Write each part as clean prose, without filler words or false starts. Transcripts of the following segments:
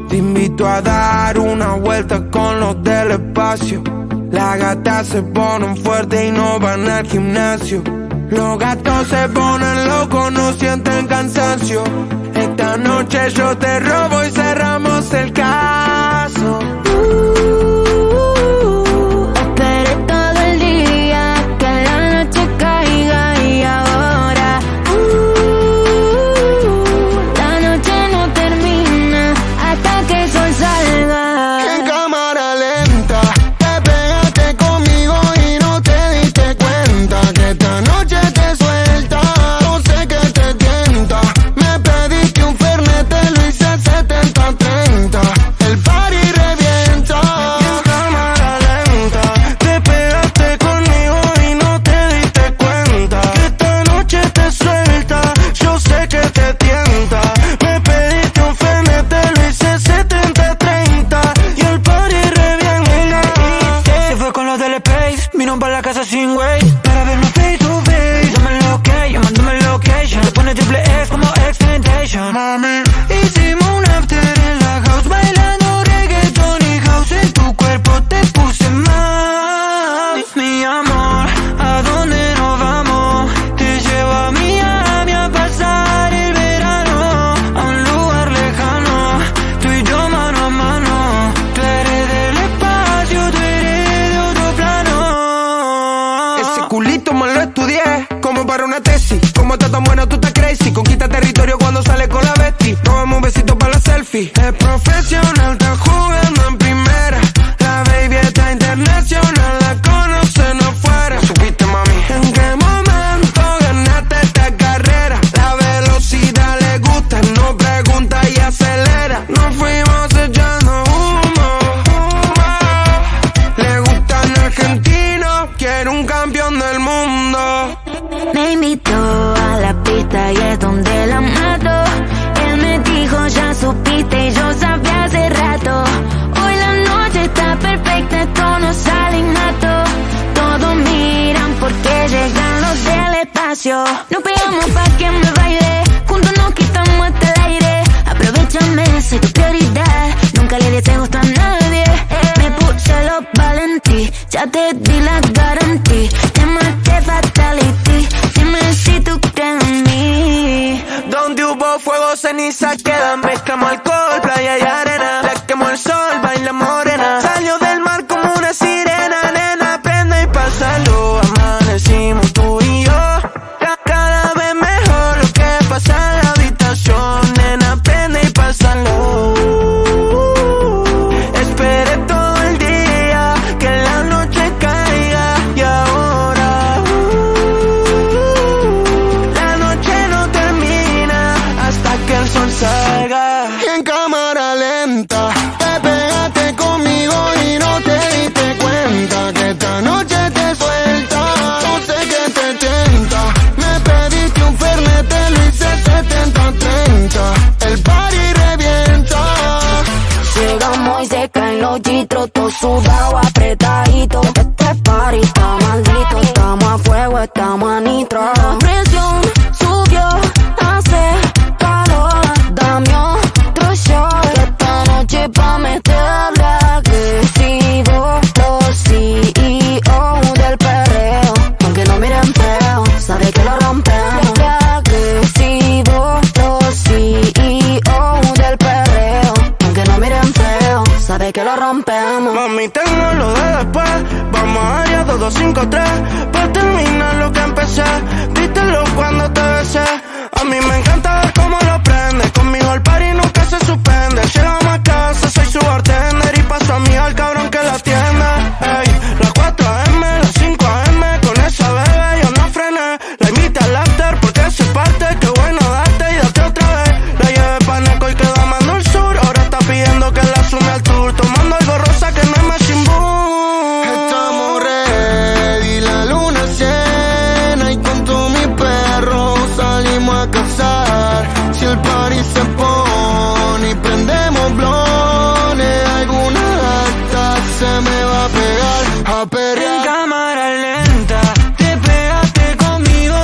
Te invito a dar una vuelta con los del espacio. Las gatas se ponen fuertes y no van al gimnasio. Los gatos se ponen locos, no sienten cansancio. Esta noche yo te robo y cerramos el caso. Esperé todo el día que la noche caiga y ahora la noche no termina hasta que el sol salga. En cámara lenta te pegaste conmigo y no te diste cuenta que esta noche te suelta. Yo sé que te tienta. Me pediste un fernet, te lo hice 70-30. El party revienta. En cámara lenta te pegaste conmigo y no te diste cuenta que esta noche te suelta. Yo sé que te tienta. Me pediste un fernet, te lo hice 70-30 y el party revienta. Se fue con los del Space, vino para la casa sin güey, para vernos face to face. Dame lo que, yo mándame location. Le pone triple X como X-Tentation. Mami, Hicimos un after en la house, bailando reggaeton y house. En tu cuerpo te puse mal. Mi amor, ¿a dónde nos vamos? Te llevo a Miami a pasar el verano, a un lugar lejano, tú y yo mano a mano. Tú eres del espacio, tú eres de otro plano. ese culito me lo estudié como para una tesis. Como está tan bueno, tú estás crazy. Conquista territorio cuando sale con la bestie. Nos damos un besito para la selfie. Es profesional, está jugando en primera. La baby está internacional, la conocen afuera. ¿Supiste, mami? ¿En qué momento ganaste esta carrera? La velocidad le gusta, no pregunta y acelera. Nos fuimos echando humo, humo. Le gustan argentinos, quiere un campeón del mundo. Me invitó a la pista y es donde la mato. Él me dijo, ya supiste y yo sabía hace rato. Hoy la noche está perfecta, esto no sale innato. Todos miran porque llegan los del espacio. Nos pegamos pa' que me baile, juntos nos quitamos hasta el aire. Aprovechame, soy tu prioridad, nunca le des gusto a nadie. Me puse los valentí, ya te di la garantía. Te maté fatality, dime si tú crees en mí. Donde hubo fuego, ceniza quedan. Mezclamos alcohol, playa y arena. Le quemó el sol, baila morena. Salió del mar como una sirena. Nena, prende y pásalo. Amanecimos tú y yo. Cada vez mejor lo que pasa en la habitación. Nena, prende y pásalo. Esperé todo el día que la noche caiga y ahora la noche no termina hasta que el sol salga. En cámara lenta te pegaste conmigo y no te diste cuenta que esta noche te suelta. Yo sé que te tienta. Me pediste un fernet, te lo hice 70-30. El party revienta. Llegamos y se caen los chitros, todo sudado, apretadito. Este party está maldito, estamos a fuego, estamos a nitro. La presión subió, hace calor. Dame otro shot, que esta noche pa' meterla agresivo. Los CEO del perreo, aunque no miren feo, sabe que lo rompemos. Agresivo, los CEO del perreo, aunque no miren feo, sabe que lo rompemos. Mami, tengo lo de después. Vamos a área 2253 para terminar lo que empecé. Vítelo cuando te besé. A mí me encanta ver cómo lo prende. Conmigo el party nunca se suspende. Llegamos a casa, soy su bartender y paso a mí al cabrón que la atienda. Ey, las 4 AM, las 5 AM, con esa bebé yo no frené. La invité al after porque se parte. Qué bueno darte y date otra vez. La llevé pa' Neco y quedó amando el sur. Ahora está pidiendo que la sume al tour. Tomando algo rosa que no es Machine Boom. Estamos ready, la luna llena y con todo mi perro salimos a cazar. Si el party se pone y prendemos blones, alguna gata se me va a pegar a perrear. En cámara lenta te pegaste conmigo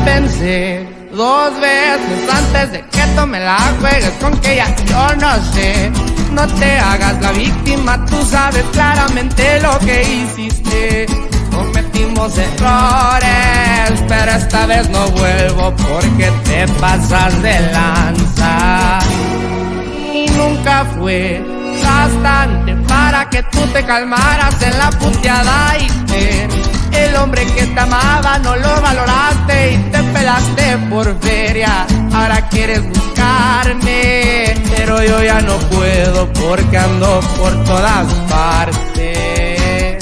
pensé 2 veces antes de que tú me la juegues con que ya yo no sé. No te hagas la víctima, tú sabes claramente lo que hiciste. Cometimos errores, pero esta vez no vuelvo porque te pasas de lanza. Y nunca fue bastante para que tú te calmaras en la puteada y el hombre que te amaba no lo valoraste y te pelaste por feria. Ahora quieres buscarme, pero yo ya no puedo porque ando por todas partes.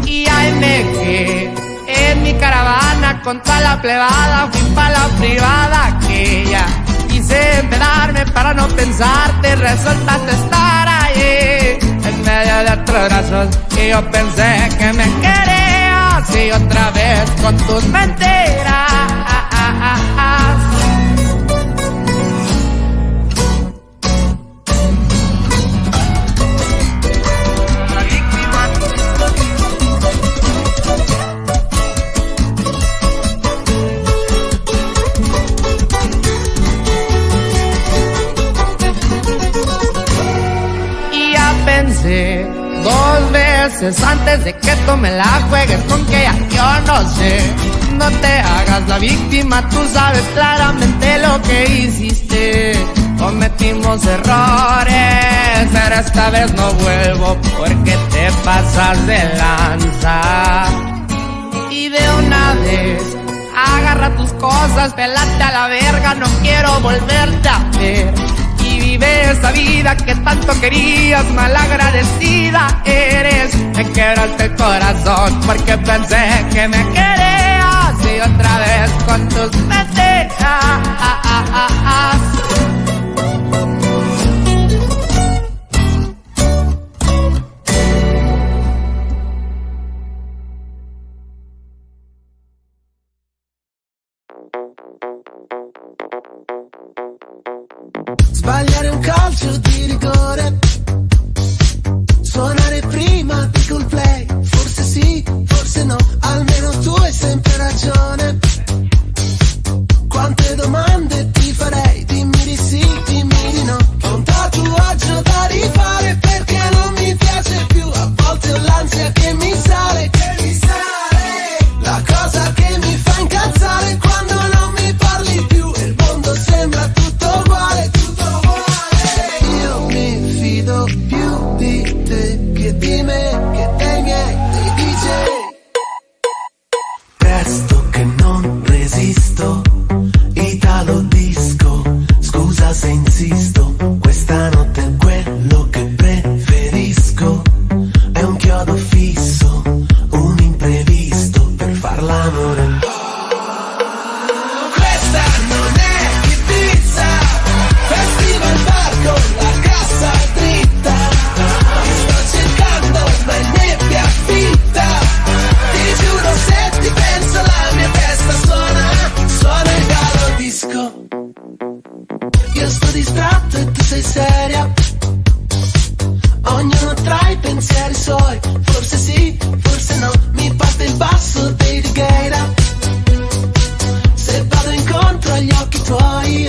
Y ahí me quedé en mi caravana con toda la plebada. Fui pa' la privada aquella, quise empedarme para no pensarte. Resultaste estar ahí en medio de otros brazos y yo pensé que me querías. Y otra vez con tus mentiras. Y ya pensé 2 veces antes de que tú me la juegues con que ya yo no sé. No te hagas la víctima, tú sabes claramente lo que hiciste. Cometimos errores, pero esta vez no vuelvo porque te pasas de lanza. Y de una vez agarra tus cosas, pelate a la verga, no quiero volverte a ver. Y vive esa vida que tanto querías, malagradecida eres. Me quebraste el corazón porque pensé que me querías. Y otra vez con tus mentiras. Sbagliare un calcio di rigore, suonare prima di Coldplay. Forse sì, forse no, almeno tu hai sempre ragione. Quante domande ti farei, dimmi di sì, dimmi di no. Ho un tatuaggio da rifare perché non mi piace più. A volte ho l'ansia che mi sale, la cosa che mi fa incazzare quando non mi parli più e il mondo sembra tutto uguale. Io mi fido più di te che di me, che dei miei, dei DJ. Presto che non resisto, Italo disco, scusa se insisto, questa notte è quello che preferisco, è un chiodo fisso, un imprevisto per far l'amore. Questa non è Ibiza, festival bar con la cassa dritta. Sto cercando ma è nebbia fitta. Ti giuro se ti penso la mia testa suona il gallo disco. Io sto distratto e tu sei seria, ognuno tra i pensieri suoi. Forse sì, forse no, mi parte il basso dei Righeira. Se vado incontro agli occhi tuoi,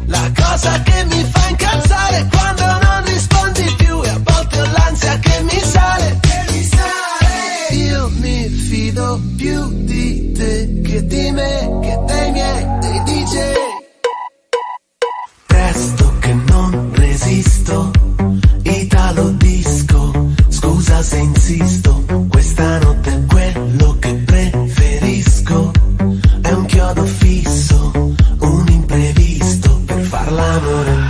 la cosa che mi fa incazzare è quando non rispondi più e a volte ho l'ansia che mi sale. Io mi fido più di te che di me, che dei miei, dei DJ. Presto che non resisto, Italo disco, scusa se insisto, questa notte è quello che preferisco, è un chiodo fisso, un imprevisto per far l'amore.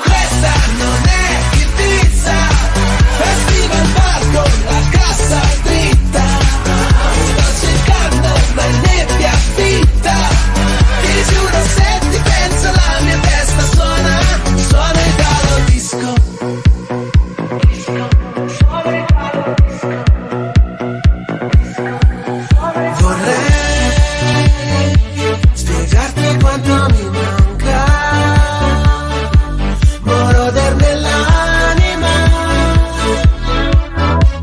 Questa non è Ibiza, festival bar con la cassa dritta. Sto cercando ma è nebbia fitta. Ti giuro se ti penso la mia testa suona il gallo disco. Vorrei spiegarti quanto mi manca, moroder nell'anima.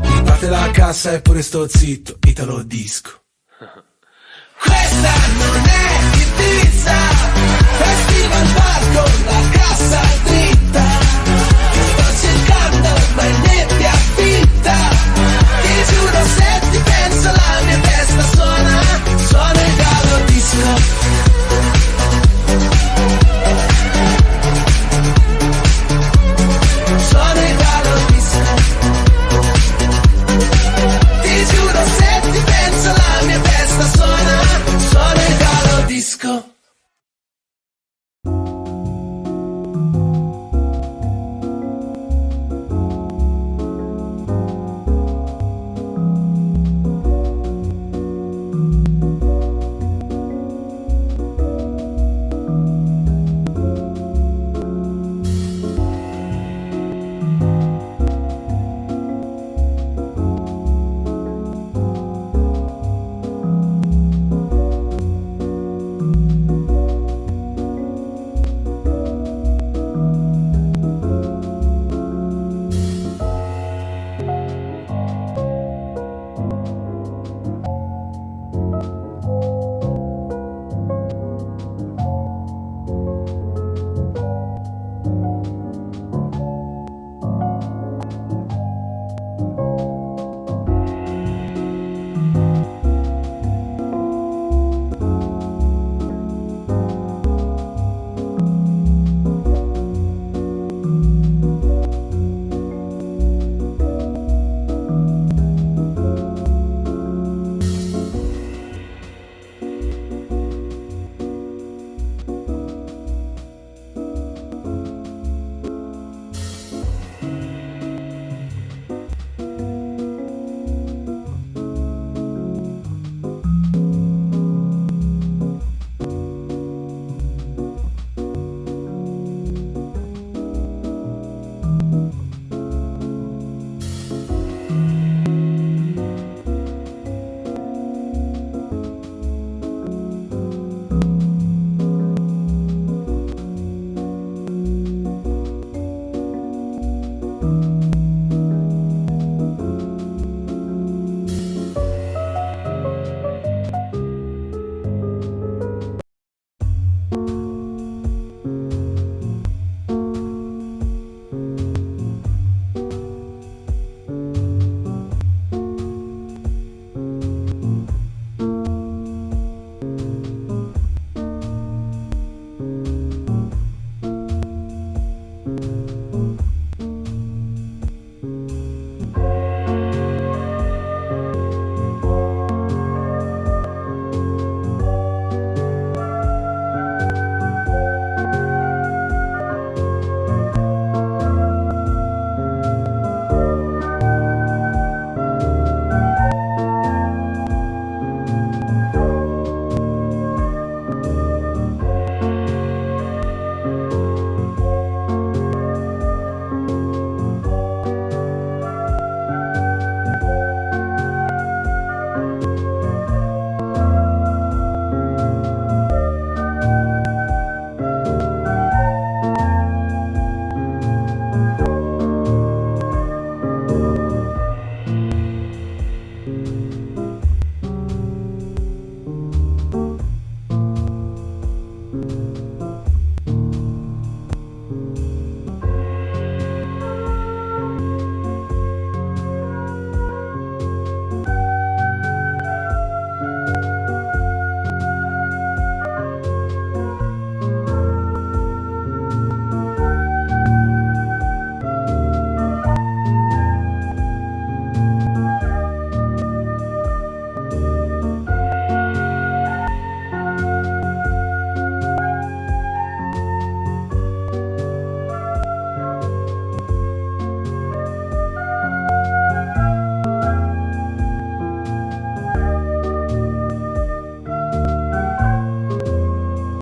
Mi parte la cassa e pure sto zitto, Italo disco. Questa non è Ibiza, festival bar con la cassa